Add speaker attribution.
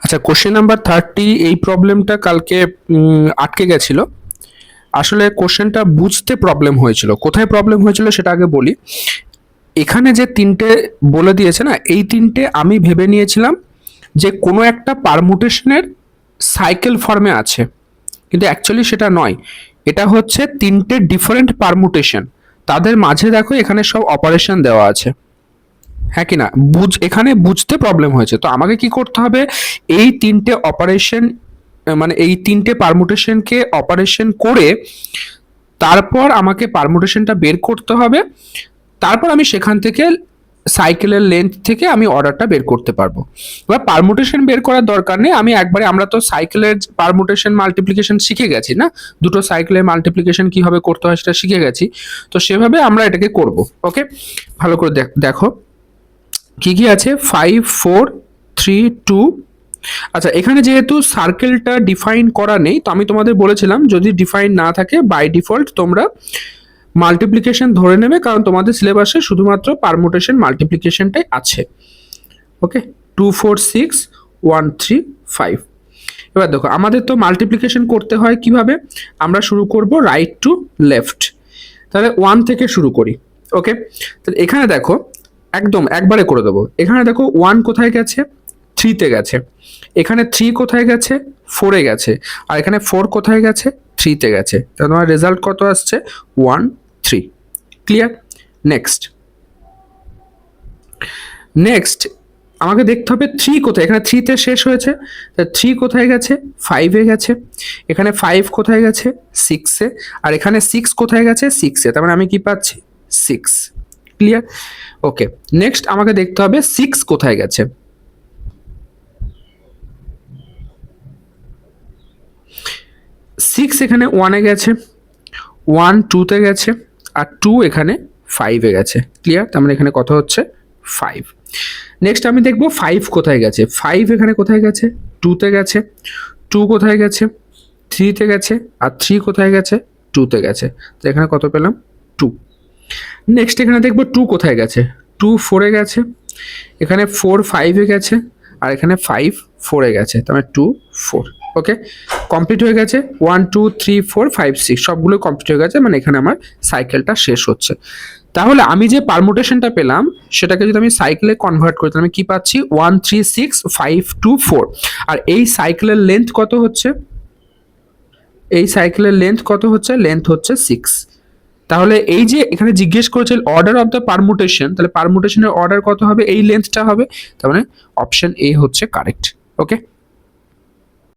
Speaker 1: আচ্ছা, question number 30 এই প্রবলেমটা কালকে আটকে গেছিল। আসলে কোশ্চেনটা বুঝতে প্রবলেম হয়েছিল। কোথায় প্রবলেম হয়েছিল সেটা আগে বলি। এখানে যে তিনটে বলে দিয়েছে না, এই তিনটে আমি ভেবে নিয়েছিলাম যে কোনো একটা পারমুটেশনের সাইকেল ফর্মে আছে, কিন্তু অ্যাকচুয়ালি সেটা নয়। এটা হচ্ছে তিনটে ডিফারেন্ট পারমুটেশন, তাদের মাঝে দেখো এখানে সব অপারেশন দেওয়া আছে। হ্যাঁ কি না, এখানে বুঝতে প্রবলেম হয়েছে। তো আমাকে কি করতে হবে, এই তিনটে অপারেশন মানে এই তিনটে পারমুটেশনকে অপারেশন করে তারপর আমাকে পারমুটেশনটা বের করতে হবে। তারপর আমি সেখান থেকে সাইকেলের লেন্থ থেকে আমি অর্ডারটা বের করতে পারবো। এবার পারমুটেশন বের করার দরকার নেই, আমরা তো সাইকেলের পারমুটেশন মাল্টিপ্লিকেশন শিখে গেছি না, দুটো সাইকেলের মাল্টিপ্লিকেশন কিভাবে করতে হয় সেটা শিখে গেছি। তো সেভাবে আমরা এটাকে করব। ওকে, ভালো করে দেখো কি কি আছে। 5 4 3 2। আচ্ছা, এখানে যেহেতু সার্কেলটা ডিফাইন করা নেই, তো আমি তোমাদের বলেছিলাম যদি ডিফাইন না থাকে বাই ডিফল্ট তোমরা মাল্টিপ্লিকেশন ধরে নেবে, কারণ তোমাদের সিলেবাসে শুধুমাত্র পারমুটেশন মাল্টিপ্লিকেশনটাই আছে। ওকে, 2 4 6 1 3 5। এবার দেখো আমাদের তো মাল্টিপ্লিকেশন করতে হয় কিভাবে, আমরা শুরু করব রাইট টু লেফট। তাহলে 1 থেকে শুরু করি। ওকে, তাহলে এখানে দেখো একদম একবারে করে দেবো। এখানে দেখো 1 কোথায় গেছে, 3 তে গেছে। এখানে 3 কোথায় গেছে, 4 এ গেছে। আর এখানে 4 কোথায় গেছে, 3 তে গেছে। তাহলে তোমার রেজাল্ট কত আসছে, 1 3। ক্লিয়ার? নেক্সট নেক্সট আমাকে দেখতে হবে 3 কোথায়, এখানে 3 তে শেষ হয়েছে। 3 কোথায় গেছে, 5 এ গেছে। এখানে 5 কোথায় গেছে, 6 এ। আর এখানে 6 কোথায় গেছে, 6 এ। তার মানে আমি কি পাচ্ছি, 6। ক্লিয়ার? ওকে, নেক্সট আমাকে দেখতে হবে 6 কোথায় গেছে। 6 এখানে 1 এ গেছে, 1 2 তে গেছে, আর 2 এখানে 5 এ গেছে। ক্লিয়ার? তার মানে এখানে কত হচ্ছে, 5। নেক্সট আমি দেখব 5 কোথায় গেছে। 5 এখানে কোথায় গেছে, 2 তে গেছে। 2 কোথায় গেছে, 3 তে গেছে। আর 3 কোথায় গেছে, 2 তে গেছে। তো এখানে কত পেলাম, 2। নেক্সট এখানে দেখব 2 কোথায় গেছে, 2 4 এ গেছে। এখানে 4 5 এ গেছে। আর এখানে 5 4 এ গেছে। তার মানে 2 4। ওকে, কমপ্লিট হয়ে গেছে। 1 2 3 4 5 6 সবগুলো কমপ্লিট হয়ে গেছে, মানে এখানে আমার সাইকেলটা শেষ হচ্ছে। তাহলে আমি যে পারমুটেশনটা পেলাম সেটাকে যদি আমি সাইকেলে কনভার্ট করি, তাহলে আমি কি পাচ্ছি, 1 3 6 5 2 4। আর এই সাইকেলের লেন্থ কত হচ্ছে, এই সাইকেলের লেন্থ কত হচ্ছে, লেন্থ হচ্ছে 6। তাহলে এই যে এখানে জিজ্ঞেস করেছে অর্ডার অফ দ্য পারমুটেশন, তাহলে পারমুটেশনের অর্ডার কত হবে, এই লেন্থটা হবে। তার মানে অপশন এ হচ্ছে কারেক্ট। ওকে।